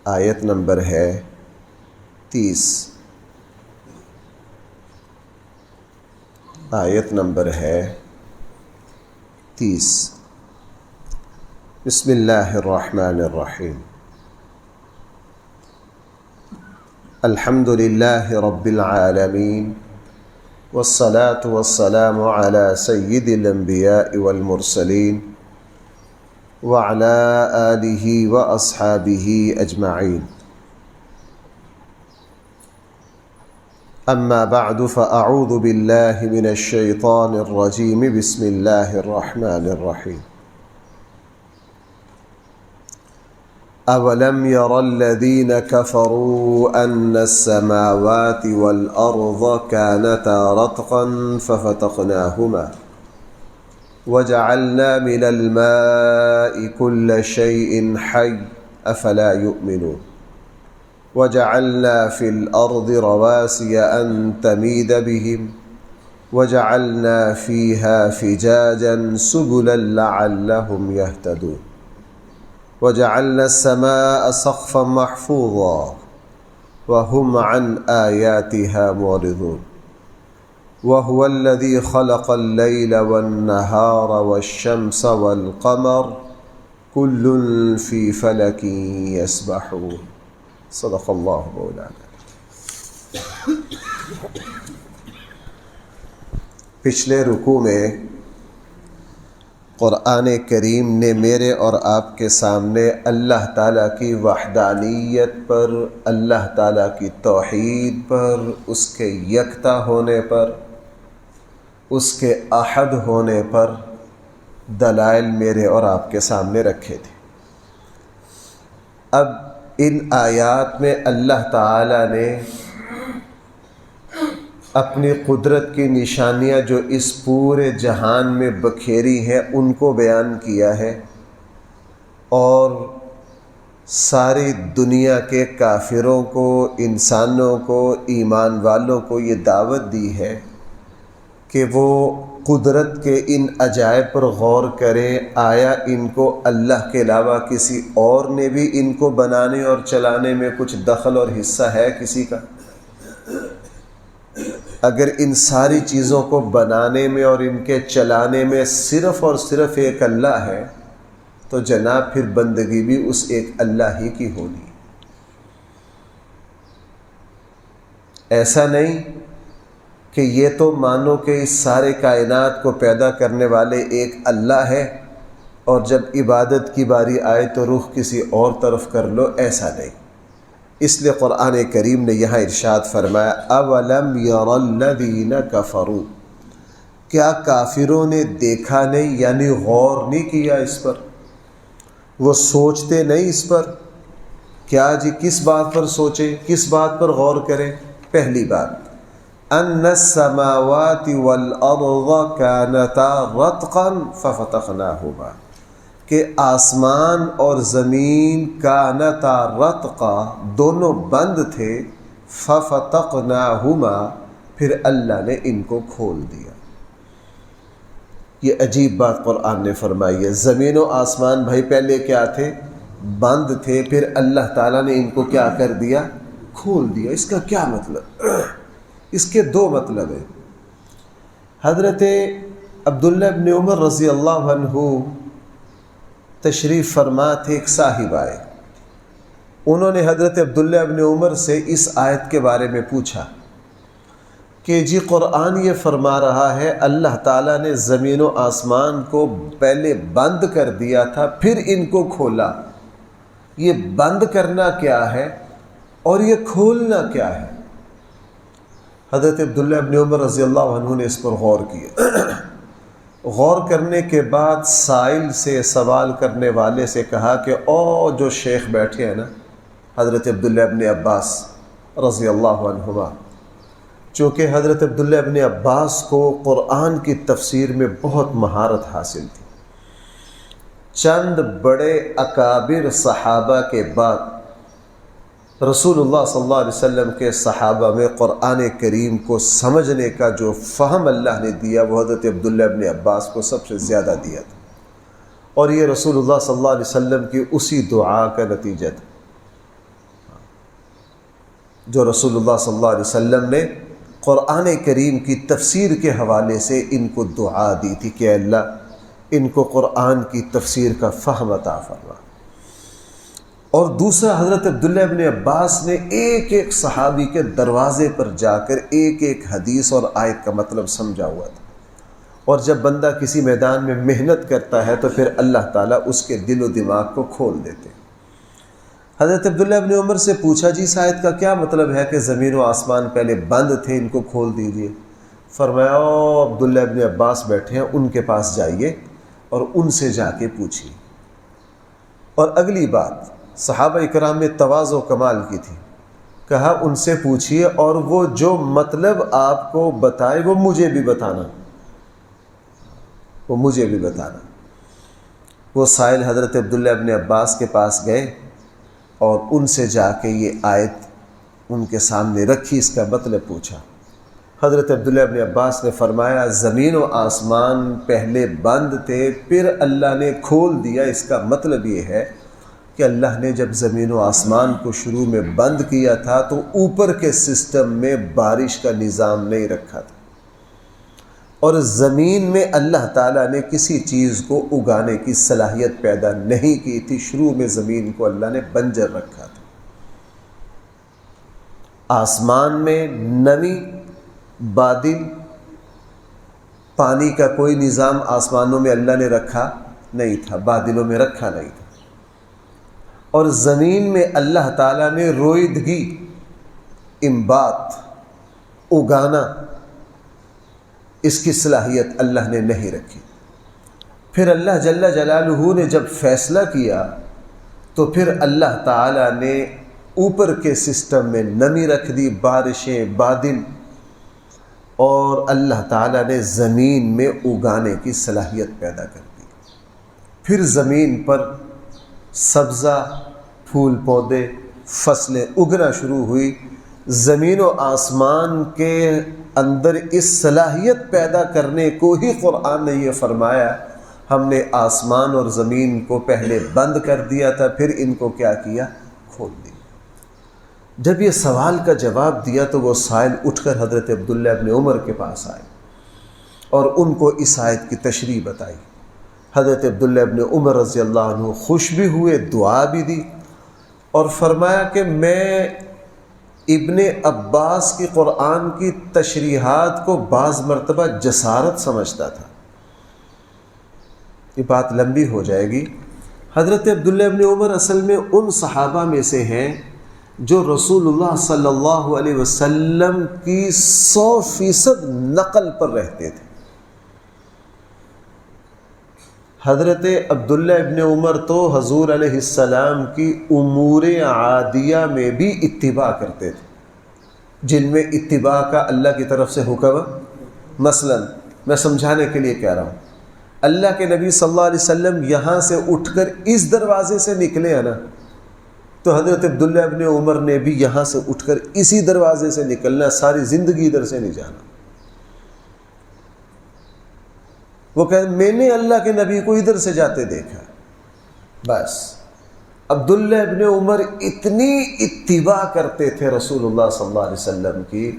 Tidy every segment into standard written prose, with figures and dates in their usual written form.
آیت نمبر ہے 30۔ آیت نمبر ہے 30۔ بسم اللہ الرحمن الرحیم۔ الحمد للہ رب العالمین والصلاة والسلام على سید الانبیاء والمرسلین وعلى آلہ واصحابہ اجمعین۔ اما بعد فاعوذ باللہ من الشیطان الرجیم بسم اللہ الرحمن الرحیم۔ اولم یر الذین کفروا ان السماوات والارض كانتا رتقا ففتقناهما وجعلنا من الماء كل شيء حي افلا يؤمنون وجعلنا في الأرض رواسي أن تميد بهم وجعلنا فيها فجاجا سبلا لعلهم يهتدون وجعلنا السماء سقفا محفوظا وهم عن آياتها معرضون وهو الذي خلق الليل والنهار والشمس والقمر كل في فلك يسبحون صدق اللہ مولانا۔ پچھلے رکوع میں قرآن کریم نے میرے اور آپ کے سامنے اللہ تعالیٰ کی وحدانیت پر، اللہ تعالیٰ کی توحید پر، اس کے یکتا ہونے پر، اس کے احد ہونے پر دلائل میرے اور آپ کے سامنے رکھے تھے۔ اب ان آیات میں اللہ تعالیٰ نے اپنی قدرت کی نشانیاں جو اس پورے جہان میں بکھیری ہیں ان کو بیان کیا ہے، اور ساری دنیا کے کافروں کو، انسانوں کو، ایمان والوں کو یہ دعوت دی ہے کہ وہ قدرت کے ان عجائب پر غور کریں۔ آیا ان کو اللہ کے علاوہ کسی اور نے بھی ان کو بنانے اور چلانے میں کچھ دخل اور حصہ ہے کسی کا؟ اگر ان ساری چیزوں کو بنانے میں اور ان کے چلانے میں صرف اور صرف ایک اللہ ہے تو جناب پھر بندگی بھی اس ایک اللہ ہی کی ہونی۔ ایسا نہیں کہ یہ تو مانو کہ اس سارے کائنات کو پیدا کرنے والے ایک اللہ ہے اور جب عبادت کی باری آئے تو رخ کسی اور طرف کر لو، ایسا نہیں۔ اس لیے قرآن کریم نے یہاں ارشاد فرمایا اولم یر الذین کفروا، کیا کافروں نے دیکھا نہیں، یعنی غور نہیں کیا اس پر، وہ سوچتے نہیں اس پر؟ کیا جی کس بات پر سوچیں، کس بات پر غور کریں؟ پہلی بات ان السماوات والارض كانتا رتقا ففتقناهما، کہ آسمان اور زمین کانتا رتقا دونوں بند تھے، ففتقناهما پھر اللہ نے ان کو کھول دیا۔ یہ عجیب بات قرآن نے فرمائی ہے۔ زمین و آسمان بھائی پہلے کیا تھے؟ بند تھے، پھر اللہ تعالیٰ نے ان کو کیا کر دیا؟ کھول دیا۔ اس کا کیا مطلب؟ اس کے دو مطلب ہیں۔ حضرت عبداللہ ابن عمر رضی اللہ عنہ تشریف فرما تھے، ایک صاحب آئے، انہوں نے حضرت عبداللہ ابن عمر سے اس آیت کے بارے میں پوچھا کہ جی قرآن یہ فرما رہا ہے اللہ تعالیٰ نے زمین و آسمان کو پہلے بند کر دیا تھا پھر ان کو کھولا، یہ بند کرنا کیا ہے اور یہ کھولنا کیا ہے؟ حضرت عبداللہ ابن عمر رضی اللہ عنہ نے اس پر غور کیا۔ غور کرنے کے بعد سائل سے، سوال کرنے والے سے کہا کہ او جو شیخ بیٹھے ہیں نا، حضرت عبداللہ ابن عباس رضی اللہ عنہما، چونکہ حضرت عبداللہ ابن عباس کو قرآن کی تفسیر میں بہت مہارت حاصل تھی، چند بڑے اکابر صحابہ کے بعد رسول اللہ صلی اللہ علیہ وسلم کے صحابہ میں قرآن کریم کو سمجھنے کا جو فہم اللہ نے دیا وہ حضرت عبداللہ ابن عباس کو سب سے زیادہ دیا تھا، اور یہ رسول اللہ صلی اللہ علیہ وسلم کی اسی دعا کا نتیجہ تھا۔ جو رسول اللہ صلی اللہ علیہ وسلم نے قرآن کریم کی تفسیر کے حوالے سے ان کو دعا دی تھی کہ اللہ ان کو قرآن کی تفسیر کا فہم عطا فرما۔ اور دوسرا حضرت عبداللہ ابن عباس نے ایک ایک صحابی کے دروازے پر جا کر ایک ایک حدیث اور آیت کا مطلب سمجھا ہوا تھا۔ اور جب بندہ کسی میدان میں محنت کرتا ہے تو پھر اللہ تعالیٰ اس کے دل و دماغ کو کھول دیتے۔ حضرت عبداللہ ابن عمر سے پوچھا جی اس آیت کا کیا مطلب ہے کہ زمین و آسمان پہلے بند تھے ان کو کھول دیجئے؟ فرمایا عبداللہ ابن عباس بیٹھے ہیں، ان کے پاس جائیے اور ان سے جا کے پوچھیے۔ اور اگلی بات صحابہ اکرام میں تواضع و کمال کی تھی، کہا ان سے پوچھیے اور وہ جو مطلب آپ کو بتائے وہ مجھے بھی بتانا، وہ مجھے بھی بتانا۔ وہ سائل حضرت عبداللہ ابن عباس کے پاس گئے اور ان سے جا کے یہ آیت ان کے سامنے رکھی، اس کا مطلب پوچھا۔ حضرت عبداللہ ابن عباس نے فرمایا زمین و آسمان پہلے بند تھے پھر اللہ نے کھول دیا، اس کا مطلب یہ ہے کہ اللہ نے جب زمین و آسمان کو شروع میں بند کیا تھا تو اوپر کے سسٹم میں بارش کا نظام نہیں رکھا تھا، اور زمین میں اللہ تعالیٰ نے کسی چیز کو اگانے کی صلاحیت پیدا نہیں کی تھی، شروع میں زمین کو اللہ نے بنجر رکھا تھا۔ آسمان میں نمی، بادل، پانی کا کوئی نظام آسمانوں میں اللہ نے رکھا نہیں تھا، بادلوں میں رکھا نہیں تھا، اور زمین میں اللہ تعالیٰ نے روئیدگی، انبات، اگانا، اس کی صلاحیت اللہ نے نہیں رکھی۔ پھر اللہ جل جلالہ نے جب فیصلہ کیا تو پھر اللہ تعالیٰ نے اوپر کے سسٹم میں نمی رکھ دی، بارشیں، بادل، اور اللہ تعالیٰ نے زمین میں اگانے کی صلاحیت پیدا کر دی۔ پھر زمین پر سبزہ، پھول پودے، فصلیں اگنا شروع ہوئی۔ زمین و آسمان کے اندر اس صلاحیت پیدا کرنے کو ہی قرآن نے یہ فرمایا ہم نے آسمان اور زمین کو پہلے بند کر دیا تھا، پھر ان کو کیا کیا؟ کھول دیا۔ جب یہ سوال کا جواب دیا تو وہ سائل اٹھ کر حضرت عبداللہ ابن عمر کے پاس آئے اور ان کو اس آیت کی تشریح بتائی۔ حضرت عبداللہ ابن عمر رضی اللہ عنہ خوش بھی ہوئے، دعا بھی دی، اور فرمایا کہ میں ابن عباس کی قرآن کی تشریحات کو بعض مرتبہ جسارت سمجھتا تھا۔ یہ بات لمبی ہو جائے گی۔ حضرت عبداللہ ابن عمر اصل میں ان صحابہ میں سے ہیں جو رسول اللہ صلی اللہ علیہ وسلم کی 100% نقل پر رہتے تھے۔ حضرت عبداللہ ابن عمر تو حضور علیہ السلام کی امور عادیہ میں بھی اتباع کرتے تھے، جن میں اتباع کا اللہ کی طرف سے حکم۔ مثلا میں سمجھانے کے لیے کہہ رہا ہوں، اللہ کے نبی صلی اللہ علیہ وسلم یہاں سے اٹھ کر اس دروازے سے نکلے ہیں نا، تو حضرت عبداللہ ابن عمر نے بھی یہاں سے اٹھ کر اسی دروازے سے نکلنا، ساری زندگی ادھر سے نہیں جانا۔ وہ کہتے میں نے اللہ کے نبی کو ادھر سے جاتے دیکھا۔ بس عبداللہ ابن عمر اتنی اتباع کرتے تھے رسول اللہ صلی اللہ علیہ وسلم کی،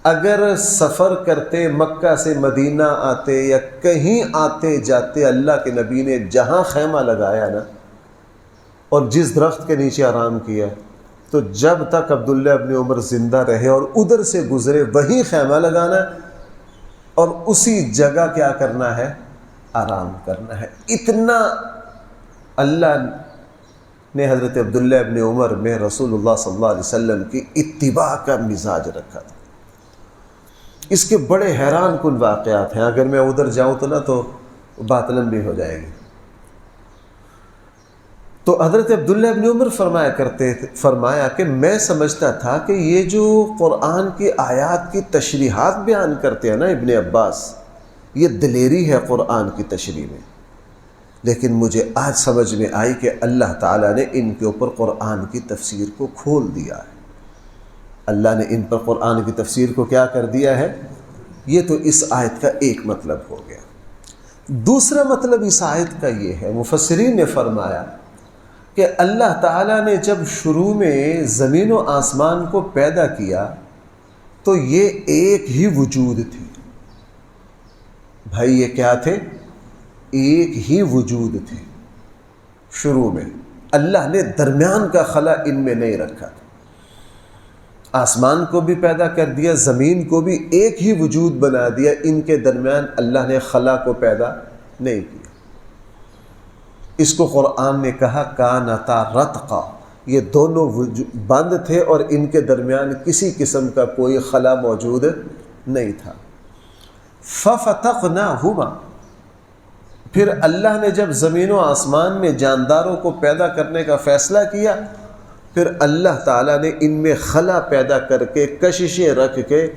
اگر سفر کرتے، مکہ سے مدینہ آتے یا کہیں آتے جاتے، اللہ کے نبی نے جہاں خیمہ لگایا نا اور جس درخت کے نیچے آرام کیا، تو جب تک عبداللہ ابن عمر زندہ رہے اور ادھر سے گزرے وہیں خیمہ لگانا اور اسی جگہ کیا کرنا ہے؟ آرام کرنا ہے۔ اتنا اللہ نے حضرت عبداللہ ابن عمر میں رسول اللہ صلی اللہ علیہ وسلم کی اتباع کا مزاج رکھا تھا۔ اس کے بڑے حیران کن واقعات ہیں، اگر میں ادھر جاؤں تو نا تو بات لمبی ہو جائے گی۔ تو حضرت عبداللہ ابن عمر فرمایا کہ میں سمجھتا تھا کہ یہ جو قرآن کی آیات کی تشریحات بیان کرتے ہیں نا ابن عباس، یہ دلیری ہے قرآن کی تشریح میں، لیکن مجھے آج سمجھ میں آئی کہ اللہ تعالیٰ نے ان کے اوپر قرآن کی تفسیر کو کھول دیا ہے۔ اللہ نے ان پر قرآن کی تفسیر کو کیا کر دیا ہے؟ یہ تو اس آیت کا ایک مطلب ہو گیا۔ دوسرا مطلب اس آیت کا یہ ہے، مفسرین نے فرمایا کہ اللہ تعالیٰ نے جب شروع میں زمین و آسمان کو پیدا کیا تو یہ ایک ہی وجود تھی. بھائی یہ کیا تھے؟ ایک ہی وجود تھے. شروع میں اللہ نے درمیان کا خلا ان میں نہیں رکھا تھا. آسمان کو بھی پیدا کر دیا، زمین کو بھی ایک ہی وجود بنا دیا، ان کے درمیان اللہ نے خلا کو پیدا نہیں کیا. اس کو قرآن نے کہا کانتا رتقا، یہ دونوں بند تھے اور ان کے درمیان کسی قسم کا کوئی خلا موجود نہیں تھا. ففتقناہما، پھر اللہ نے جب زمین و آسمان میں جانداروں کو پیدا کرنے کا فیصلہ کیا، پھر اللہ تعالیٰ نے ان میں خلا پیدا کر کے کششیں رکھ کے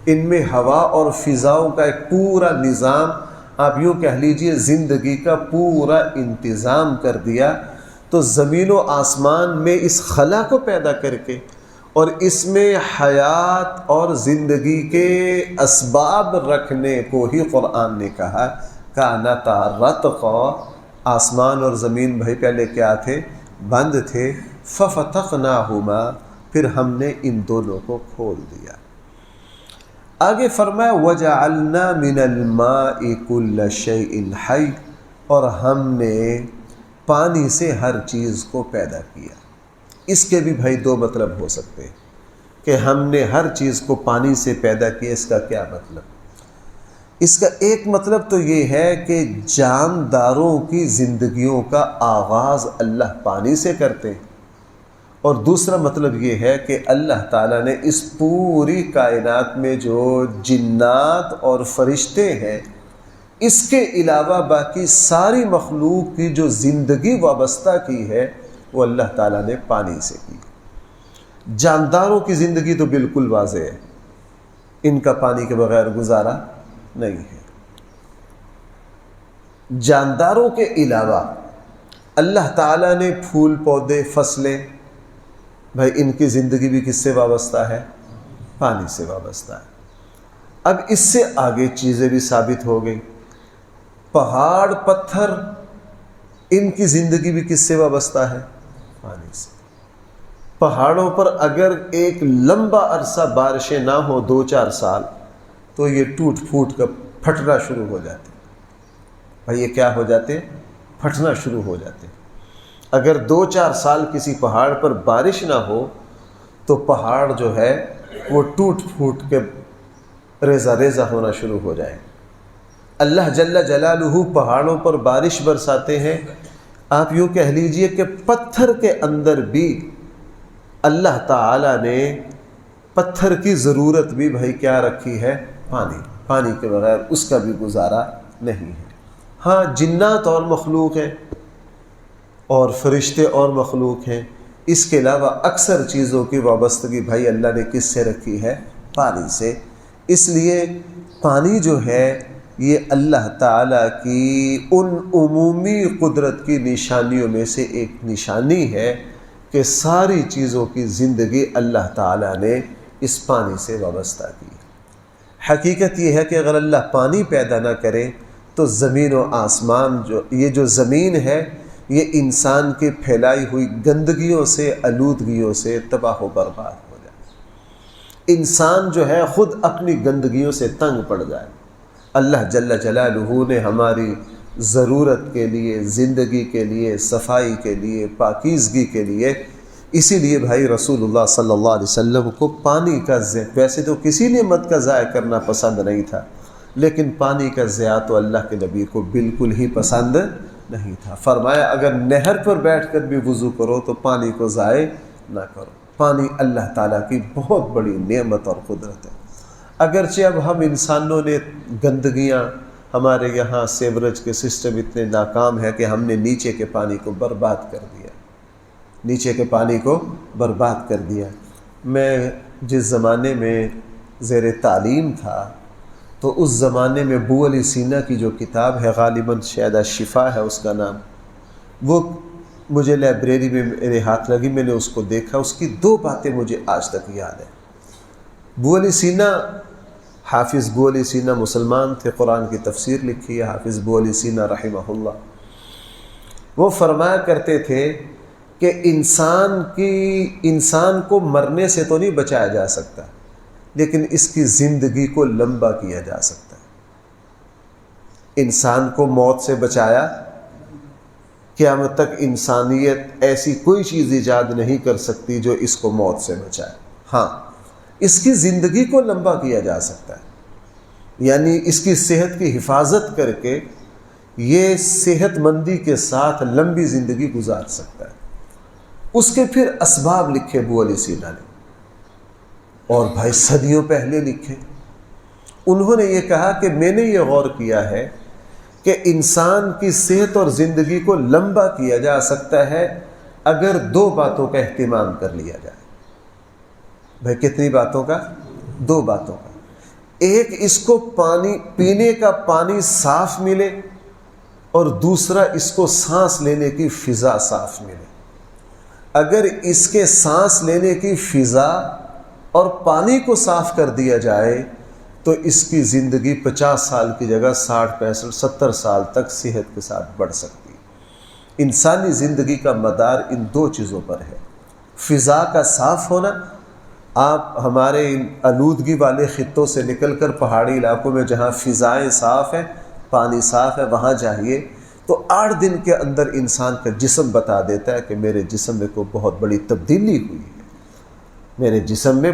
ان میں ہوا اور فضاؤں کا ایک پورا نظام، آپ یوں کہہ لیجئے زندگی کا پورا انتظام کر دیا. تو زمین و آسمان میں اس خلا کو پیدا کر کے اور اس میں حیات اور زندگی کے اسباب رکھنے کو ہی قرآن نے کہا کانتا رتقا. آسمان اور زمین بھائی پہلے کیا تھے؟ بند تھے. ففتقناہما، پھر ہم نے ان دونوں کو کھول دیا. آگے فرمایا وجعلنا من الماء كل شيء حي، اور ہم نے پانی سے ہر چیز کو پیدا کیا. اس کے بھی بھائی دو مطلب ہو سکتے ہیں کہ ہم نے ہر چیز کو پانی سے پیدا کیا. اس کا کیا مطلب؟ اس کا ایک مطلب تو یہ ہے کہ جانداروں کی زندگیوں کا آغاز اللہ پانی سے کرتے ہیں، اور دوسرا مطلب یہ ہے کہ اللہ تعالیٰ نے اس پوری کائنات میں جو جنات اور فرشتے ہیں، اس کے علاوہ باقی ساری مخلوق کی جو زندگی وابستہ کی ہے وہ اللہ تعالیٰ نے پانی سے کی. جانداروں کی زندگی تو بالکل واضح ہے، ان کا پانی کے بغیر گزارا نہیں ہے. جانداروں کے علاوہ اللہ تعالیٰ نے پھول پودے فصلیں، بھائی ان کی زندگی بھی کس سے وابستہ ہے؟ پانی سے وابستہ ہے. اب اس سے آگے چیزیں بھی ثابت ہو گئی. پہاڑ پتھر، ان کی زندگی بھی کس سے وابستہ ہے؟ پانی سے. پہاڑوں پر اگر ایک لمبا عرصہ بارشیں نہ ہو 2-4 سال تو یہ ٹوٹ پھوٹ کر پھٹنا شروع ہو جاتے. بھائی یہ کیا ہو جاتے؟ پھٹنا شروع ہو جاتے. اگر 2-4 سال کسی پہاڑ پر بارش نہ ہو تو پہاڑ جو ہے وہ ٹوٹ پھوٹ کے ریزہ ریزہ ہونا شروع ہو جائے. اللہ جل جلالہ پہاڑوں پر بارش برساتے ہیں. آپ یوں کہہ لیجئے کہ پتھر کے اندر بھی اللہ تعالیٰ نے پتھر کی ضرورت بھی بھائی کیا رکھی ہے؟ پانی. پانی کے بغیر اس کا بھی گزارا نہیں ہے. ہاں جنات اور مخلوق ہیں اور فرشتے اور مخلوق ہیں، اس کے علاوہ اکثر چیزوں کی وابستگی بھائی اللہ نے کس سے رکھی ہے؟ پانی سے. اس لیے پانی جو ہے یہ اللہ تعالیٰ کی ان عمومی قدرت کی نشانیوں میں سے ایک نشانی ہے کہ ساری چیزوں کی زندگی اللہ تعالیٰ نے اس پانی سے وابستہ کی. حقیقت یہ ہے کہ اگر اللہ پانی پیدا نہ کرے تو زمین و آسمان یہ جو زمین ہے یہ انسان کے پھیلائی ہوئی گندگیوں سے، آلودگیوں سے تباہ و برباد ہو جائے. انسان جو ہے خود اپنی گندگیوں سے تنگ پڑ جائے. اللہ جل جلالہ نے ہماری ضرورت کے لیے، زندگی کے لیے، صفائی کے لیے، پاکیزگی کے لیے، اسی لیے بھائی رسول اللہ صلی اللہ علیہ وسلم کو پانی کا ویسے تو کسی نعمت کا ضائع کرنا پسند نہیں تھا، لیکن پانی کا ضیاع تو اللہ کے نبی کو بالکل ہی پسند نہیں تھا. فرمایا اگر نہر پر بیٹھ کر بھی وضو کرو تو پانی کو ضائع نہ کرو. پانی اللہ تعالیٰ کی بہت بڑی نعمت اور قدرت ہے. اگرچہ اب ہم انسانوں نے گندگیاں، ہمارے یہاں سیوریج کے سسٹم اتنے ناکام ہے کہ ہم نے نیچے کے پانی کو برباد کر دیا. نیچے کے پانی کو برباد کر دیا. میں جس زمانے میں زیر تعلیم تھا تو اس زمانے میں ابو علی سینا کی جو کتاب ہے، غالباً شاید شفا ہے اس کا نام، وہ مجھے لائبریری میں میرے ہاتھ لگی. میں نے اس کو دیکھا. اس کی 2 باتیں مجھے آج تک یاد ہیں. ابو علی سینا، حافظ ابو علی سینا مسلمان تھے، قرآن کی تفسیر لکھی ہے حافظ ابو علی سینا رحمہ اللہ. وہ فرمایا کرتے تھے کہ انسان کو مرنے سے تو نہیں بچایا جا سکتا، لیکن اس کی زندگی کو لمبا کیا جا سکتا ہے۔ انسان کو موت سے بچایا، قیامت تک انسانیت ایسی کوئی چیز ایجاد نہیں کر سکتی جو اس کو موت سے بچائے۔ ہاں، اس کی زندگی کو لمبا کیا جا سکتا ہے، یعنی اس کی صحت کی حفاظت کر کے یہ صحت مندی کے ساتھ لمبی زندگی گزار سکتا ہے۔ اس کے پھر اسباب لکھے ابو علی سینا نے، اور بھائی صدیوں پہلے لکھے۔ انہوں نے یہ کہا کہ میں نے یہ غور کیا ہے کہ انسان کی صحت اور زندگی کو لمبا کیا جا سکتا ہے اگر دو باتوں کا اہتمام کر لیا جائے۔ بھائی کتنی باتوں کا؟ دو باتوں کا۔ ایک، اس کو پانی پینے کا پانی صاف ملے، اور دوسرا اس کو سانس لینے کی فضا صاف ملے۔ اگر اس کے سانس لینے کی فضا اور پانی کو صاف کر دیا جائے تو اس کی زندگی 50 سال کی جگہ 60، 65، 70 سال تک صحت کے ساتھ بڑھ سکتی ہے۔ انسانی زندگی کا مدار ان دو چیزوں پر ہے، فضا کا صاف ہونا۔ آپ ہمارے ان آلودگی والے خطوں سے نکل کر پہاڑی علاقوں میں جہاں فضائیں صاف ہیں، پانی صاف ہے، وہاں جائیے تو 8 دن کے اندر انسان کا جسم بتا دیتا ہے کہ میرے جسم میں کوئی بہت بڑی تبدیلی ہوئی ہے، میرے جسم میں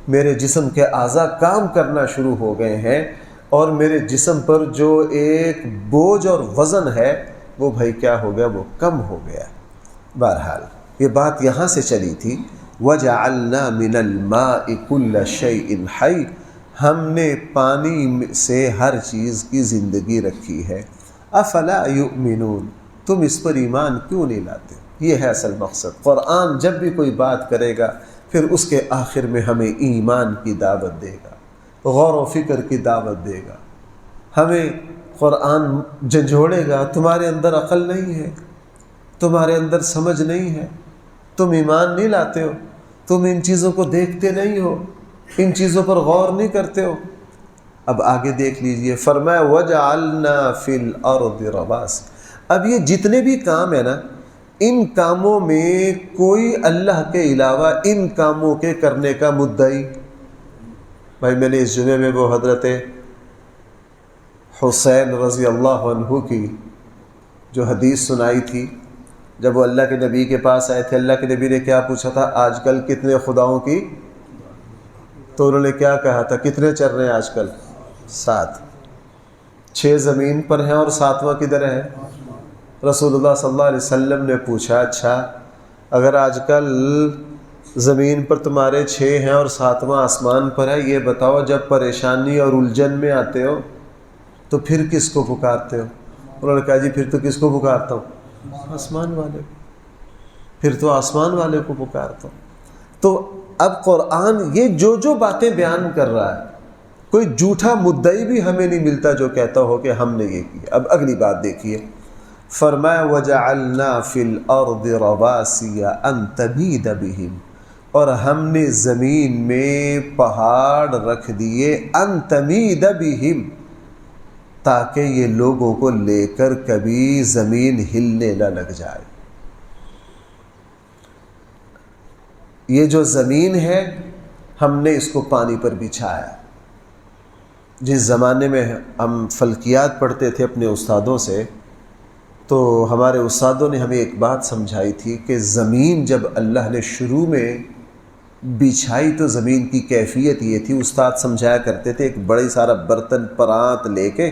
میرے جسم کے اعضاء کام کرنا شروع ہو گئے ہیں، اور میرے جسم پر جو ایک بوجھ اور وزن ہے وہ بھائی کیا ہو گیا، وہ کم ہو گیا۔ بہرحال یہ بات یہاں سے چلی تھی، وَجَعَلْنَا مِنَ الْمَاءِ كُلَّ شَيْءٍ حَيٍّ، ہم نے پانی سے ہر چیز کی زندگی رکھی ہے۔ افلا یؤمنون، تم اس پر ایمان کیوں نہیں لاتے؟ یہ ہے اصل مقصد۔ قرآن جب بھی کوئی بات کرے گا پھر اس کے آخر میں ہمیں ایمان کی دعوت دے گا، غور و فکر کی دعوت دے گا۔ ہمیں قرآن جھنجھوڑے گا، تمہارے اندر عقل نہیں ہے، تمہارے اندر سمجھ نہیں ہے، تم ایمان نہیں لاتے ہو، تم ان چیزوں کو دیکھتے نہیں ہو، ان چیزوں پر غور نہیں کرتے ہو۔ اب آگے دیکھ لیجئے، فرمایا وَجَعَلْنَا فِي الْأَرْضِ رَوَاسِيَ۔ اب یہ جتنے بھی کام ہیں نا، ان کاموں میں کوئی اللہ کے علاوہ ان کاموں کے کرنے کا مدعی۔ بھائی میں نے اس جمعے میں وہ حضرت حسین رضی اللہ عنہ کی جو حدیث سنائی تھی، جب وہ اللہ کے نبی کے پاس آئے تھے، اللہ کے نبی نے کیا پوچھا تھا، آج کل کتنے خداؤں کی؟ تو انہوں نے کیا کہا تھا، کتنے چل رہے ہیں آج کل؟ 7۔ 6 زمین پر ہیں اور 7واں کدھر ہے؟ رسول اللہ صلی اللہ علیہ وسلم نے پوچھا، اچھا اگر آج کل زمین پر تمہارے 6 ہیں اور 7واں آسمان پر ہے، یہ بتاؤ جب پریشانی اور الجھن میں آتے ہو تو پھر کس کو پکارتے ہو؟ انہوں نے کہا جی پھر تو کس کو پکارتا ہوں؟ آسمان والے، پھر تو آسمان والے کو پکارتا ہوں۔ تو اب قرآن یہ جو باتیں بیان کر رہا ہے، کوئی جھوٹا مدعی بھی ہمیں نہیں ملتا جو کہتا ہو کہ ہم نے یہ کیا۔ اب اگلی بات دیکھیے، فرمایا وَجَعَلْنَا فِي الْأَرْضِ رَوَاسِيَ أَن تَمِيدَ بِهِمْ، اور ہم نے زمین میں پہاڑ رکھ دیے، أَن تَمِيدَ بِهِمْ، تاکہ یہ لوگوں کو لے کر کبھی زمین ہلنے نہ لگ جائے۔ یہ جو زمین ہے ہم نے اس کو پانی پر بچھایا۔ جس زمانے میں ہم فلکیات پڑھتے تھے اپنے استادوں سے، تو ہمارے استادوں نے ہمیں ایک بات سمجھائی تھی کہ زمین جب اللہ نے شروع میں بچھائی تو زمین کی کیفیت یہ تھی، استاد سمجھایا کرتے تھے، ایک بڑی سارا برتن پرانت لے کے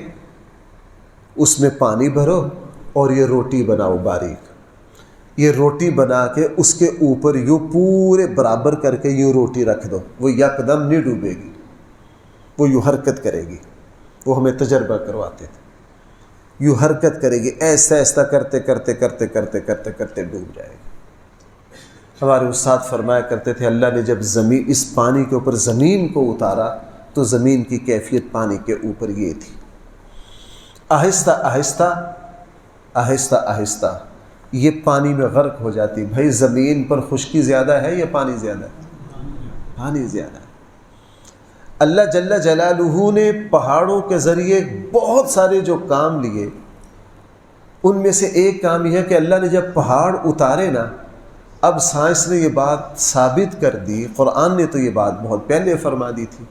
اس میں پانی بھرو اور یہ روٹی بناؤ باریک، یہ روٹی بنا کے اس کے اوپر یوں پورے برابر کر کے یوں روٹی رکھ دو، وہ یکدم نہیں ڈوبے گی، وہ یوں حرکت کرے گی۔ وہ ہمیں تجربہ کرواتے تھے، یوں حرکت کرے گی، ایسا ایسا کرتے کرتے کرتے کرتے کرتے کرتے ڈوب جائے گی۔ ہمارے استاد فرمایا کرتے تھے اللہ نے جب زمین اس پانی کے اوپر زمین کو اتارا تو زمین کی کیفیت پانی کے اوپر یہ تھی، آہستہ آہستہ آہستہ آہستہ یہ پانی میں غرق ہو جاتی۔ بھائی زمین پر خشکی زیادہ ہے یا پانی زیادہ ہے؟ پانی زیادہ ہے۔ اللہ جل جلالہ نے پہاڑوں کے ذریعے بہت سارے جو کام لیے، ان میں سے ایک کام یہ ہے کہ اللہ نے جب پہاڑ اتارے نا، اب سائنس نے یہ بات ثابت کر دی، قرآن نے تو یہ بات بہت پہلے فرما دی تھی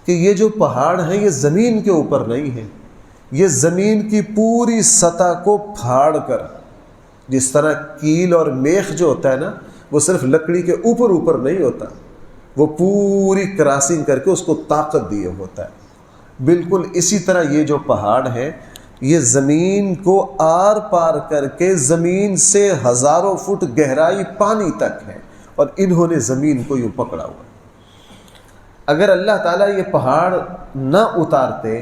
کہ یہ جو پہاڑ ہیں یہ زمین کے اوپر نہیں ہیں، یہ زمین کی پوری سطح کو پھاڑ کر، جس طرح کیل اور میخ جو ہوتا ہے نا وہ صرف لکڑی کے اوپر اوپر نہیں ہوتا، وہ پوری کراسنگ کر کے اس کو طاقت دیے ہوتا ہے، بالکل اسی طرح یہ جو پہاڑ ہے یہ زمین کو آر پار کر کے زمین سے ہزاروں فٹ گہرائی پانی تک ہے، اور انہوں نے زمین کو یوں پکڑا ہوا ہے۔ اگر اللہ تعالیٰ یہ پہاڑ نہ اتارتے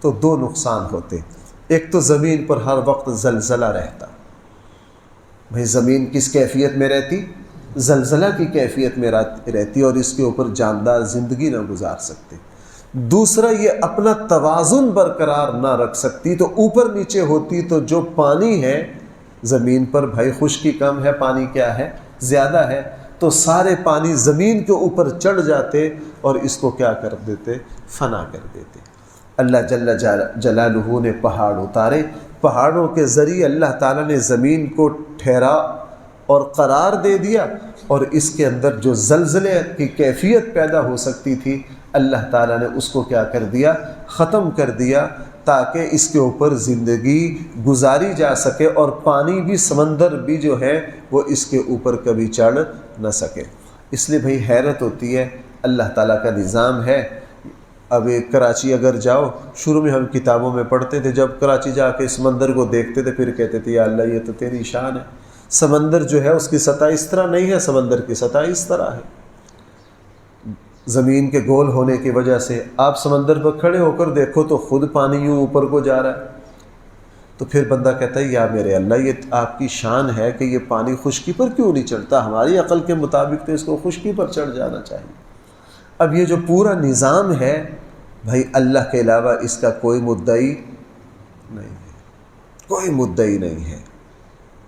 تو دو نقصان ہوتے، ایک تو زمین پر ہر وقت زلزلہ رہتا، بھئی زمین کس کیفیت میں رہتی؟ زلزلہ کی کیفیت میں رہتی، اور اس کے اوپر جاندار زندگی نہ گزار سکتے۔ دوسرا، یہ اپنا توازن برقرار نہ رکھ سکتی، تو اوپر نیچے ہوتی تو جو پانی ہے زمین پر، بھائی خشکی کم ہے، پانی کیا ہے؟ زیادہ ہے، تو سارے پانی زمین کے اوپر چڑھ جاتے اور اس کو کیا کر دیتے؟ فنا کر دیتے۔ اللہ جل جلالہ نے پہاڑ اتارے، پہاڑوں کے ذریعے اللہ تعالیٰ نے زمین کو ٹھہرا اور قرار دے دیا، اور اس کے اندر جو زلزلے کی کیفیت پیدا ہو سکتی تھی اللہ تعالیٰ نے اس کو کیا کر دیا؟ ختم کر دیا، تاکہ اس کے اوپر زندگی گزاری جا سکے، اور پانی بھی، سمندر بھی جو ہے وہ اس کے اوپر کبھی چڑھ نہ سکے۔ اس لیے بھئی حیرت ہوتی ہے، اللہ تعالیٰ کا نظام ہے۔ اب کراچی اگر جاؤ، شروع میں ہم کتابوں میں پڑھتے تھے، جب کراچی جا کے سمندر کو دیکھتے تھے پھر کہتے تھے یا اللہ یہ تو تیری شان ہے، سمندر جو ہے اس کی سطح اس طرح نہیں ہے، سمندر کی سطح اس طرح ہے، زمین کے گول ہونے کی وجہ سے۔ آپ سمندر پر کھڑے ہو کر دیکھو تو خود پانی یوں اوپر کو جا رہا ہے، تو پھر بندہ کہتا ہے یا میرے اللہ یہ آپ کی شان ہے کہ یہ پانی خشکی پر کیوں نہیں چڑھتا، ہماری عقل کے مطابق تو اس کو خشکی پر چڑھ جانا چاہیے۔ اب یہ جو پورا نظام ہے بھائی، اللہ کے علاوہ اس کا کوئی مدعی نہیں ہے، کوئی مدعی نہیں ہے،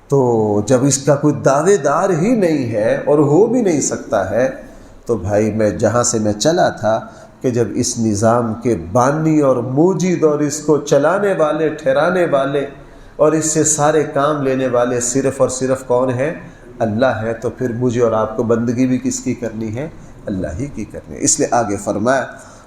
تو جب اس کا کوئی دعوے دار ہی نہیں ہے اور ہو بھی نہیں سکتا ہے، تو بھائی میں جہاں سے میں چلا تھا کہ جب اس نظام کے بانی اور موجد اور اس کو چلانے والے، ٹھہرانے والے اور اس سے سارے کام لینے والے صرف اور صرف کون ہے؟ اللہ ہے، تو پھر مجھے اور آپ کو بندگی بھی کس کی کرنی ہے؟ اللہ ہی کی کرنی ہے۔ اس لیے آگے فرمایا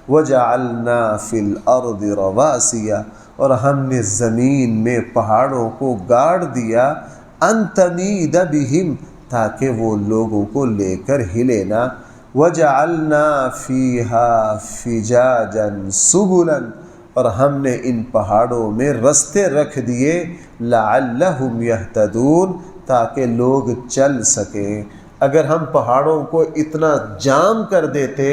وَجَعَلْنَا فِي الْأَرْضِ رَوَاسِيَ، اور ہم نے زمین میں پہاڑوں کو گاڑ دیا، أَن تَمِيدَ بِهِمْ، تاکہ وہ لوگوں کو لے کر ہلے نہ، وَجَعَلْنَا فِيهَا فِجَاجًا سُبُلًا، اور ہم نے ان پہاڑوں میں رستے رکھ دیے، لَعَلَّهُمْ يَهْتَدُونَ، تاکہ لوگ چل سکیں۔ اگر ہم پہاڑوں کو اتنا جام کر دیتے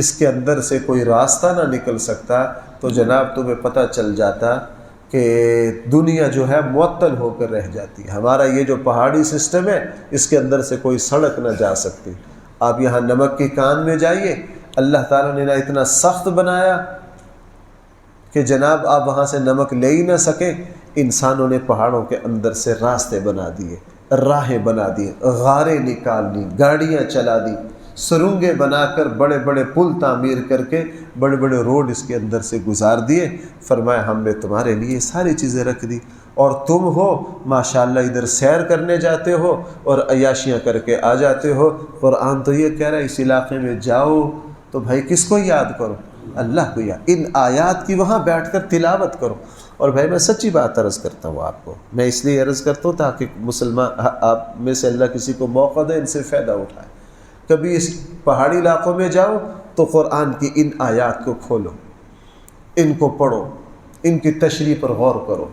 اس کے اندر سے کوئی راستہ نہ نکل سکتا، تو جناب تمہیں پتہ چل جاتا کہ دنیا جو ہے معطل ہو کر رہ جاتی۔ ہمارا یہ جو پہاڑی سسٹم ہے اس کے اندر سے کوئی سڑک نہ جا سکتی۔ آپ یہاں نمک کی کان میں جائیے، اللہ تعالیٰ نے نہ اتنا سخت بنایا کہ جناب آپ وہاں سے نمک لے ہی نہ سکیں، انسانوں نے پہاڑوں کے اندر سے راستے بنا دیے، راہیں بنا دی، غاریں نکال لی، گاڑیاں چلا دی، سرنگیں بنا کر بڑے بڑے پل تعمیر کر کے بڑے بڑے روڈ اس کے اندر سے گزار دیے۔ فرمایا ہم نے تمہارے لیے ساری چیزیں رکھ دی، اور تم ہو ماشاءاللہ ادھر سیر کرنے جاتے ہو اور عیاشیاں کر کے آ جاتے ہو۔ قرآن تو یہ کہہ رہا ہے اس علاقے میں جاؤ تو بھائی کس کو یاد کرو؟ اللہ کو یاد، ان آیات کی وہاں بیٹھ کر تلاوت کرو۔ اور بھائی میں سچی بات عرض کرتا ہوں آپ کو، میں اس لیے عرض کرتا ہوں تاکہ مسلمان آپ میں سے اللہ کسی کو موقع دے ان سے فائدہ اٹھائے۔ کبھی اس پہاڑی علاقوں میں جاؤ تو قرآن کی ان آیات کو کھولو، ان کو پڑھو، ان کی تشریح پر غور کرو،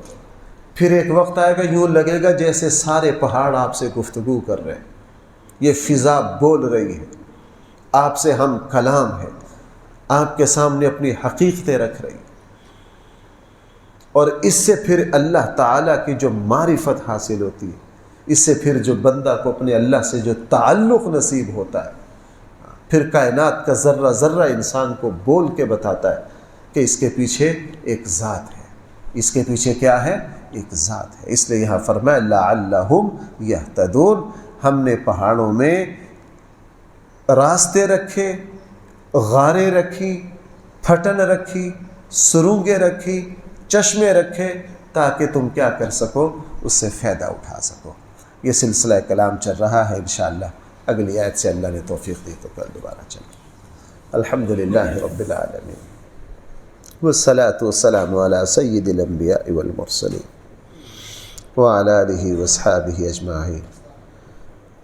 پھر ایک وقت آئے گا یوں لگے گا جیسے سارے پہاڑ آپ سے گفتگو کر رہے ہیں، یہ فضا بول رہی ہے، آپ سے ہم کلام ہے، آپ کے سامنے اپنی حقیقتیں رکھ رہی ہیں۔ اور اس سے پھر اللہ تعالیٰ کی جو معرفت حاصل ہوتی ہے، اس سے پھر جو بندہ کو اپنے اللہ سے جو تعلق نصیب ہوتا ہے، پھر کائنات کا ذرہ ذرہ انسان کو بول کے بتاتا ہے کہ اس کے پیچھے ایک ذات ہے، اس کے پیچھے کیا ہے؟ ایک ذات ہے۔ اس لیے یہاں فرمایا لعلہم یہتدون، ہم نے پہاڑوں میں راستے رکھے، غاریں رکھی، پھٹن رکھی، سرنگیں رکھی، چشمے رکھے، تاکہ تم کیا کر سکو، اس سے فائدہ اٹھا سکو۔ یہ سلسلہ کلام چل رہا ہے، انشاءاللہ اگلی آیت سے اللہ نے توفیق دی تو کل دوبارہ چلیں۔ الحمدللہ رب العالمین والصلاة والسلام علی سید الانبیاء والمرسلین وعلى آلہ واصحابہ اجمعین۔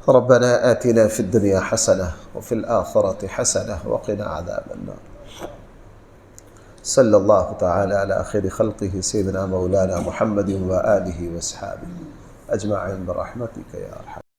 ربنا آتنا في الدنيا حسنة وفي الآخرة حسنة وقنا عذاب النار۔ صلی اللہ تعالی علی خیر خلقہ سیدنا مولانا محمد وآلہ واصحابہ اجمعین برحمتک یا ارحم۔